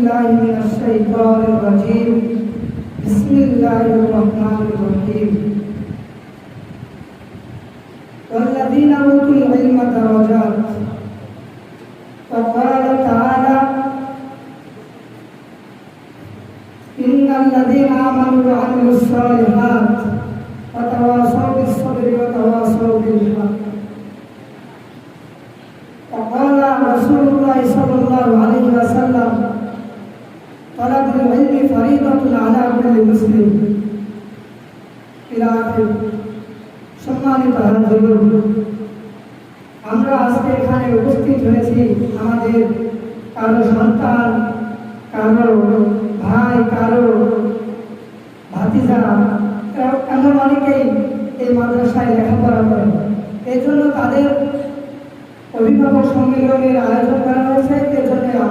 بالله من الشيطان الرجيم بسم الله الرحمن الرحيم والذين أوتوا العلم درجات وقال تعالى إن الذين آمنوا وعملوا الصالحات وتواصوا بالصبر وتواصوا بالحق وقال رسول الله صلى الله عليه وسلم طلب العلم فريضة على كل مسلم إلى آخر। সম্মানিত হাজির, আমরা আজকে এখানে উপস্থিত হয়েছি আমাদের কারো সন্তান, কারো ভাই, কারো ভাতিজা, এমন অনেকেই এই মাদ্রাসায় লেখাপড়া করে। এই জন্য তাদের অভিভাবক সম্মেলনের আয়োজন করা হয়েছে। এজন্য আমরা